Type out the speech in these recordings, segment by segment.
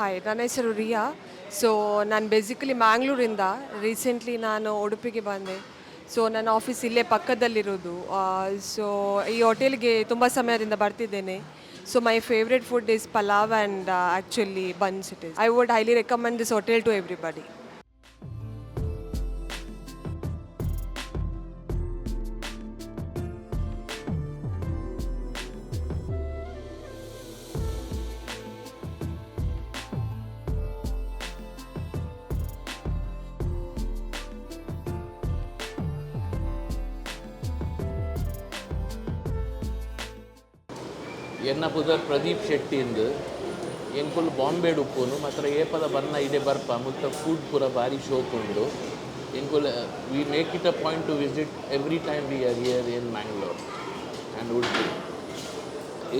Hi, ನನ್ನ ಹೆಸರು ರಿಯಾ. So ನಾನು ಬೇಸಿಕಲಿ ಮ್ಯಾಂಗ್ಳೂರಿಂದ ರೀಸೆಂಟ್ಲಿ ನಾನು ಉಡುಪಿಗೆ ಬಂದೆ. ಸೊ ನನ್ನ ಆಫೀಸ್ ಇಲ್ಲೇ ಪಕ್ಕದಲ್ಲಿರೋದು. ಸೊ ಈ ಹೋಟೆಲ್ಗೆ ತುಂಬ ಸಮಯದಿಂದ ಬರ್ತಿದ್ದೇನೆ. So my favourite food is pulao and actually buns it is. I would highly recommend this hotel to everybody. ಎನ್ನ ಪುದರ್ ಪ್ರದೀಪ್ ಶೆಟ್ಟಿಂದು ಏನು ಫುಲ್ ಬಾಂಬೆ ಉಪ್ಪುನು ಮಾತ್ರ ಏಪದ ಬನ್ನ ಇಡೆ ಬರ್ಪ ಮುತ್ತ ಫುಡ್ ಪೂರ ಭಾರಿ ಶೋಕ್ ಉಂಡು ಏನು full we make it a point to visit every time we are here in Mangalore and Udupi.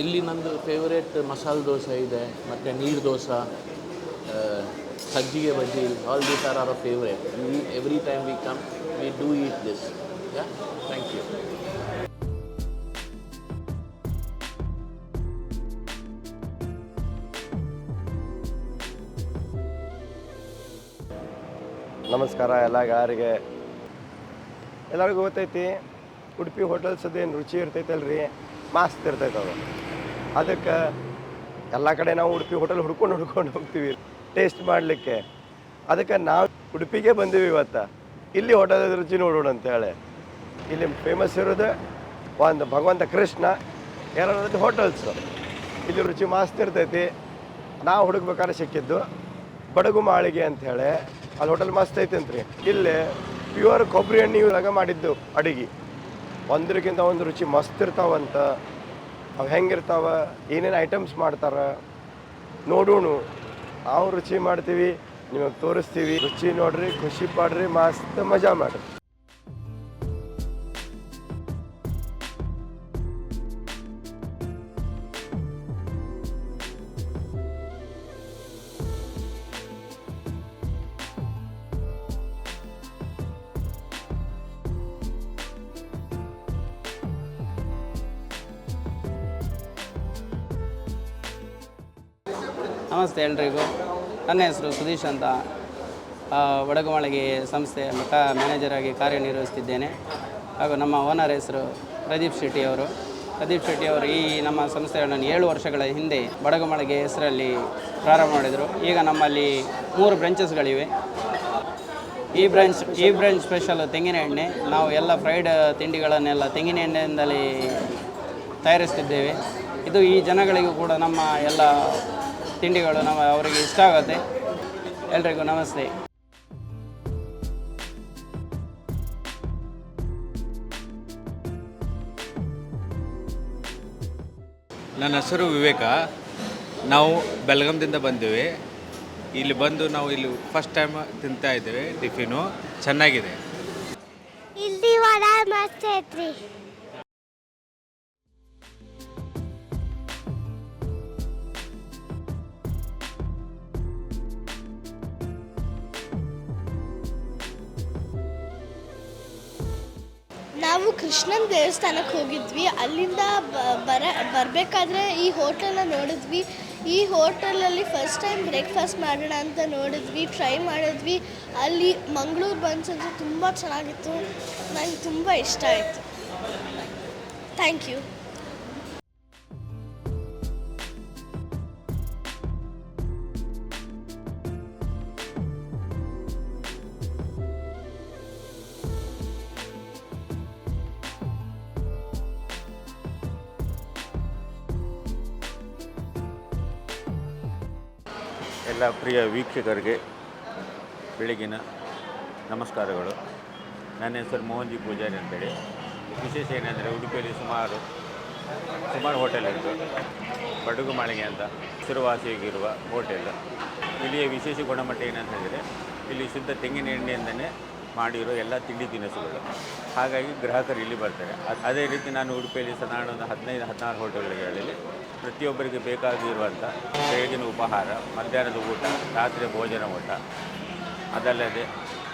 ಇಲ್ಲಿ ನಂದು ಫೇವರೇಟ್ ಮಸಾಲೆ ದೋಸೆ ಇದೆ ಮತ್ತು ನೀರು ದೋಸೆ, ಸಜ್ಜಿಗೆ ಬಜ್ಜಿ, all these are our favourite. Every time we come we do eat this. Yeah, thank you. ನಮಸ್ಕಾರ ಎಲ್ಲರಿಗೂ ಗೊತ್ತೈತಿ. ಉಡುಪಿ ಹೋಟೆಲ್ಸ್ ಅದೇನು ರುಚಿ ಇರ್ತೈತಲ್ರಿ, ಮಸ್ತ್ ಇರ್ತೈತೆ ಅದು. ಅದಕ್ಕೆ ಎಲ್ಲ ಕಡೆ ನಾವು ಉಡುಪಿ ಹೋಟೆಲ್ ಹುಡ್ಕೊಂಡು ಹೋಗ್ತೀವಿ ಟೇಸ್ಟ್ ಮಾಡಲಿಕ್ಕೆ. ಅದಕ್ಕೆ ನಾವು ಉಡುಪಿಗೆ ಬಂದೀವಿ ಇವತ್ತು. ಇಲ್ಲಿ ಹೋಟೆಲ್ ರುಚಿ ನೋಡೋಣ ಅಂತೇಳಿ. ಇಲ್ಲಿ ಫೇಮಸ್ ಇರೋದು ಒಂದು ಭಗವಂತ ಕೃಷ್ಣ ಎರಡು ಹೋಟೆಲ್ಸ್. ಇಲ್ಲಿ ರುಚಿ ಮಸ್ತ್ ಇರ್ತೈತಿ. ನಾವು ಹುಡುಕ್ಬೇಕಾದ್ರೆ ಸಿಕ್ಕಿದ್ದು ಬಡಗು ಮಾಳಿಗೆ ಅಂಥೇಳಿ. ಅಲ್ಲಿ ಹೋಟೆಲ್ ಮಸ್ತ್ ಐತಂತ್ರಿ. ಇಲ್ಲಿ ಪ್ಯೂರ್ ಕೊಬ್ಬರಿ ಎಣ್ಣೆ ಇವಾಗ ಮಾಡಿದ್ದು ಅಡುಗೆ ಒಂದಕ್ಕಿಂತ ಒಂದು ರುಚಿ ಮಸ್ತ್ ಇರ್ತಾವಂತ. ಅವು ಹೆಂಗಿರ್ತಾವ, ಏನೇನು ಐಟಮ್ಸ್ ಮಾಡ್ತಾರೆ ನೋಡೋಣ. ನಾವು ರುಚಿ ಮಾಡ್ತೀವಿ, ನಿಮಗೆ ತೋರಿಸ್ತೀವಿ. ರುಚಿ ನೋಡ್ರಿ, ಖುಷಿ ಪಡ್ರಿ, ಮಸ್ತ್ ಮಜಾ ಮಾಡಿರಿ. ನಮಸ್ತೆ ಎಲ್ರಿಗೂ. ನನ್ನ ಹೆಸರು ಸುದೀಶ್ ಅಂತ. ಬಡಗುಮಾಳಿಗೆ ಸಂಸ್ಥೆಯ ಮ್ಯಾನೇಜರ್ ಆಗಿ ಕಾರ್ಯನಿರ್ವಹಿಸ್ತಿದ್ದೇನೆ. ಹಾಗೂ ನಮ್ಮ ಓನರ್ ಹೆಸರು ಪ್ರದೀಪ್ ಶೆಟ್ಟಿ ಅವರು. ಪ್ರದೀಪ್ ಶೆಟ್ಟಿ ಅವರು ಈ ನಮ್ಮ ಸಂಸ್ಥೆಯನ್ನು 7 ವರ್ಷಗಳ ಹಿಂದೆ ಬಡಗುಮಾಳಿಗೆ ಹೆಸರಲ್ಲಿ ಪ್ರಾರಂಭ ಮಾಡಿದರು. ಈಗ ನಮ್ಮಲ್ಲಿ 3 ಬ್ರಾಂಚಸ್ಗಳಿವೆ. ಈ ಬ್ರಾಂಚ್ ಸ್ಪೆಷಲ್ ತೆಂಗಿನ ಎಣ್ಣೆ. ನಾವು ಎಲ್ಲ ಫ್ರೈಡ್ ತಿಂಡಿಗಳನ್ನೆಲ್ಲ ತೆಂಗಿನ ಎಣ್ಣೆಯಿಂದಲೇ ತಯಾರಿಸ್ತಿದ್ದೇವೆ. ಇದು ಈ ಜನಗಳಿಗೂ ಕೂಡ ನಮ್ಮ ಎಲ್ಲ ತಿಂಡಿಗಳು ಅವರಿಗೆ ಇಷ್ಟ ಆಗುತ್ತೆ. ಎಲ್ರಿಗೂ ನಮಸ್ತೆ. ನನ್ನ ಹೆಸರು ವಿವೇಕ. ನಾವು ಬೆಳಗಾಂದಿಂದ ಬಂದಿವಿ. ಇಲ್ಲಿ ಬಂದು ನಾವು ಇಲ್ಲಿ ಫಸ್ಟ್ ಟೈಮ್ ತಿಂತಾ ಇದ್ದೇವೆ. ಟಿಫಿನು ಚೆನ್ನಾಗಿದೆ. ಇಲ್ಲಿ ವಡ ಮಸ್ತ್ ಐತ್ರಿ. ನಾವು ಕೃಷ್ಣನ ದೇವಸ್ಥಾನಕ್ಕೆ ಹೋಗಿದ್ವಿ. ಅಲ್ಲಿಂದ ಬರಬೇಕಾದ್ರೆ ಈ ಹೋಟೆಲ್ನ ನೋಡಿದ್ವಿ. ಈ ಹೋಟೆಲಲ್ಲಿ ಫಸ್ಟ್ ಟೈಮ್ ಬ್ರೇಕ್ಫಾಸ್ಟ್ ಮಾಡೋಣ ಅಂತ ನೋಡಿದ್ವಿ, ಟ್ರೈ ಮಾಡಿದ್ವಿ. ಅಲ್ಲಿ ಮಂಗಳೂರು ಬನ್ಸ್ ಅಂತ ತುಂಬ ಚೆನ್ನಾಗಿತ್ತು. ನನಗೆ ತುಂಬ ಇಷ್ಟ ಆಯಿತು. Thank you. ಎಲ್ಲ ಪ್ರಿಯ ವೀಕ್ಷಕರಿಗೆ ಬೆಳಗಿನ ನಮಸ್ಕಾರಗಳು. ನನ್ನ ಹೆಸರು ಮೋಹನ್ಜಿ ಪೂಜಾರಿ ಅಂತೇಳಿ. ವಿಶೇಷ ಏನಂದರೆ ಉಡುಪಿಯಲ್ಲಿ ಸುಮಾರು ಹೋಟೆಲ್ ಇತ್ತು. ಬಡಗು ಮಾಳಿಗೆ ಅಂತ ಹೆಸರುವಾಸಿಯಾಗಿರುವ ಹೋಟೆಲ್. ಇಲ್ಲಿಯ ವಿಶೇಷ ಗುಣಮಟ್ಟ ಏನಂತ ಹೇಳಿದರೆ ಇಲ್ಲಿ ಶುದ್ಧ ತೆಂಗಿನ ಎಣ್ಣೆಯಿಂದಲೇ ಮಾಡಿರೋ ಎಲ್ಲ ತಿಂಡಿ ತಿನಿಸುಗಳು. ಹಾಗಾಗಿ ಗ್ರಾಹಕರು ಇಲ್ಲಿ ಬರ್ತಾರೆ. ಅದೇ ರೀತಿ ನಾನು ಉಡುಪಿಯಲ್ಲಿ ಸಾಧಾರಣ ಒಂದು 15-16 ಹೋಟೆಲ್ಗಳಲ್ಲಿ ಪ್ರತಿಯೊಬ್ಬರಿಗೆ ಬೇಕಾಗಿರುವಂಥ ಬೆಳಗಿನ ಉಪಹಾರ, ಮಧ್ಯಾಹ್ನದ ಊಟ, ರಾತ್ರಿ ಭೋಜನ ಊಟ, ಅದಲ್ಲದೆ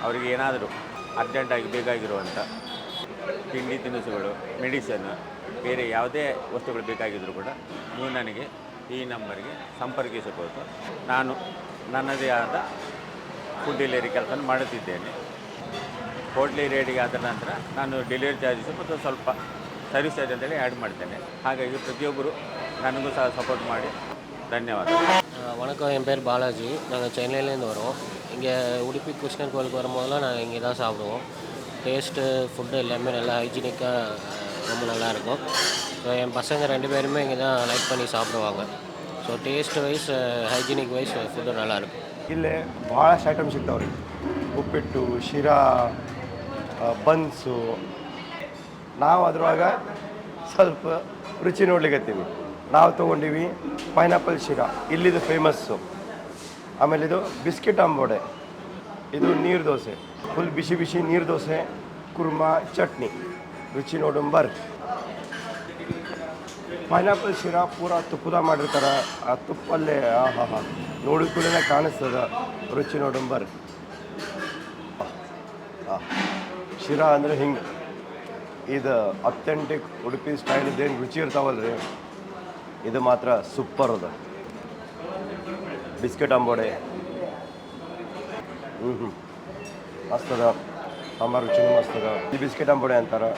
ಅವರಿಗೆ ಏನಾದರೂ ಅರ್ಜೆಂಟಾಗಿ ಬೇಕಾಗಿರುವಂಥ ತಿಂಡಿ ತಿನಿಸುಗಳು, ಮೆಡಿಸನ್, ಬೇರೆ ಯಾವುದೇ ವಸ್ತುಗಳು ಬೇಕಾಗಿದ್ದರೂ ಕೂಡ ನೀವು ನನಗೆ ಈ ನಂಬರ್ಗೆ ಸಂಪರ್ಕಿಸಬಹುದು. ನಾನು ನನ್ನದೇ ಆದ ಫುಡ್ ಡೆಲಿವರಿ ಕೆಲಸ ಮಾಡುತ್ತಿದ್ದೇನೆ. ಹೋಟ್ಲಿ ರೇಟಿಗೆ ಆದ ನಂತರ ನಾನು ಡೆಲಿವರಿ ಚಾರ್ಜಸ್ ಮತ್ತು ಸ್ವಲ್ಪ ಸರ್ವಿಸ್ ಚಾರ್ಜ್ ಅಂತೇಳಿ ಆ್ಯಡ್ ಮಾಡ್ತೇನೆ. ಹಾಗಾಗಿ ಪ್ರತಿಯೊಬ್ಬರು ನನಗೂ ச சப்போர்ட் ಮಾಡಿ ಧನ್ಯವಾದ. வணக்கம், என் பேர் பாலாஜி. நாங்கள் சென்னையிலேருந்து வரோம். இங்கே உடுப்பி கிருஷ்ணர் கோயிலுக்கு வரும்போதெல்லாம் நாங்கள் இங்கே தான் சாப்பிடுவோம். டேஸ்ட்டு ஃபுட்டு எல்லாமே நல்லா ஹைஜீனிக்காக ரொம்ப நல்லாயிருக்கும். ஸோ என் பசங்க 2 பேருமே இங்கே தான் லைக் பண்ணி சாப்பிடுவாங்க. So taste wise hygienic wise food ನல்லாயிருக்கும். ಇಲ್ಲೇ ಭಾಳಷ್ಟು ಐಟಮ್ ಸಿಗ್ತಾವೆ ರೀ. ಉಪ್ಪಿಟ್ಟು, ಶಿರಾ, ಬನ್ಸು. ನಾವು ಅದ್ರೊಳಗ ಸ್ವಲ್ಪ ರುಚಿ ನೋಡ್ಲಿಕ್ಕತ್ತೀವಿ. ನಾವು ತೊಗೊಂಡಿವಿ ಪೈನಾಪಲ್ ಶಿರಾ, ಇಲ್ಲಿದು ಫೇಮಸ್ಸು. ಆಮೇಲೆ ಇದು ಬಿಸ್ಕಿಟ್ ಅಂಬೋಡೆ, ಇದು ನೀರು ದೋಸೆ, ಫುಲ್ ಬಿಸಿ ಬಿಸಿ ನೀರು ದೋಸೆ, ಕುರ್ಮಾ, ಚಟ್ನಿ. ರುಚಿ ನೋಡುಂಬರ್. ಪೈನಾಪಲ್ ಶಿರಾ ಪೂರ ತುಪ್ಪದ ಮಾಡಿರ್ತಾರೆ. ಆ ತುಪ್ಪಲ್ಲೇ ಆಹಾ ನೋಡಿದ ಕೂಡಲೇ ಕಾಣಿಸ್ತದ. ರುಚಿ ನೋಡುಂಬರ್. ಶಿರಾ ಅಂದರೆ ಹಿಂಗೆ ಇದು ಅಥೆಂಟಿಕ್ ಉಡುಪಿ ಸ್ಟೈಲಿದ್ದೇನು ರುಚಿ ಇರ್ತಾವಲ್ಲ ರೀ, ಇದು ಮಾತ್ರ ಸೂಪರ್ ಅದ. ಬಿಸ್ಕೆಟ್ ಅಂಬೋಡೆ ಮಸ್ತದ. ಸಾಂಬಾರು ರುಚಿನೂ ಮಸ್ತದ. ಈ ಬಿಸ್ಕೆಟ್ ಅಂಬೋಡೆ ಅಂತಾರೆ.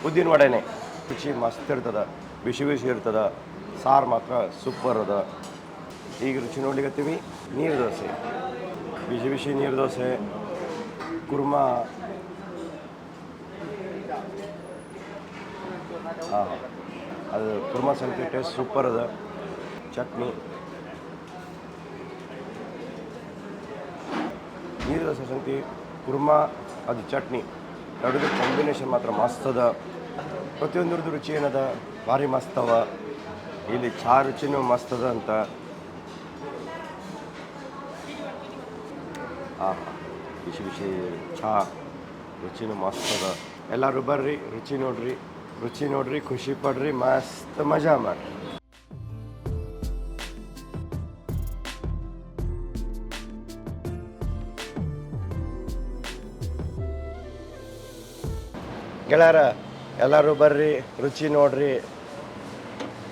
ಉದ್ದಿನ ವಡೆನೇ ರುಚಿ ಮಸ್ತ್ ಇರ್ತದೆ, ಬಿಸಿ ಬಿಸಿ ಇರ್ತದೆ. ಸಾರು ಮಾತ್ರ ಸೂಪರ್ ಅದ. ಈಗ ರುಚಿ ನೋಡ್ಲಿಕ್ಕತ್ತೀವಿ ನೀರು ದೋಸೆ, ಬಿಸಿ ಬಿಸಿ ನೀರು ದೋಸೆ, ಕುರ್ಮಾ. ಹಾಂ, ಅದು ಕುರ್ಮಾ ಸಂಗತಿ ಟೇಸ್ಟ್ ಸೂಪರ್ ಅದ. ಚಟ್ನಿ, ನೀರು ದೋಸೆ ಸಂಗತಿ, ಕುರ್ಮಾ, ಅದು ಚಟ್ನಿ ಎರಡದು ಕಾಂಬಿನೇಷನ್ ಮಾತ್ರ ಮಸ್ತ್ ಅದ. ಪ್ರತಿಯೊಂದ್ರದ್ದು ರುಚಿ ಏನದ ಭಾರಿ ಮಸ್ತ್ ಅವ. ಇಲ್ಲಿ ಚಹಾ ರುಚಿನೂ ಮಸ್ತ್ ಅದ ಅಂತ. ಹಾಂ, ಬಿಸಿ ಬಿಸಿ ಚಹಾ ರುಚಿನೂ ಮಸ್ತ್ ಅದ. ಎಲ್ಲರೂ ಬರ್ರಿ, ರುಚಿ ನೋಡ್ರಿ, ಖುಷಿ ಪಡ್ರಿ, ಮಸ್ತ್ ಮಜಾ ಮಾಡ್ರಿ. ಗೆಳೆಯರ ಎಲ್ಲರೂ ಬರ್ರಿ, ರುಚಿ ನೋಡ್ರಿ.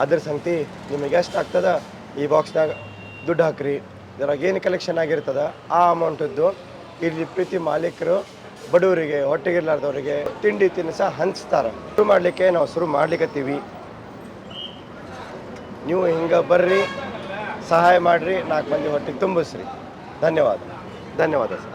ಅದ್ರ ಸಂಗತಿ ನಿಮಗೆ ಎಷ್ಟು ಆಗ್ತದ ಈ ಬಾಕ್ಸ್ನಾಗ ದುಡ್ಡು ಹಾಕ್ರಿ. ಇದ್ರಾಗ ಏನು ಕಲೆಕ್ಷನ್ ಆಗಿರ್ತದ ಆ ಅಮೌಂಟದ್ದು ಇಲ್ಲಿ ಪ್ರೀತಿ ಮಾಲೀಕರು ಬಡವರಿಗೆ, ಹೊಟ್ಟೆಗಿರ್ಲಾರ್ದವ್ರಿಗೆ ತಿಂಡಿ ತಿನಿಸ ಹಂಚ್ತಾರೆ. ಶುರು ಮಾಡ್ಲಿಕ್ಕತ್ತೀವಿ. ನೀವು ಹಿಂಗೆ ಬರ್ರಿ, ಸಹಾಯ ಮಾಡಿರಿ, 4 ಮಂದಿ ಹೊಟ್ಟೆಗೆ ತುಂಬಿಸ್ರಿ. ಧನ್ಯವಾದ ಸರ್.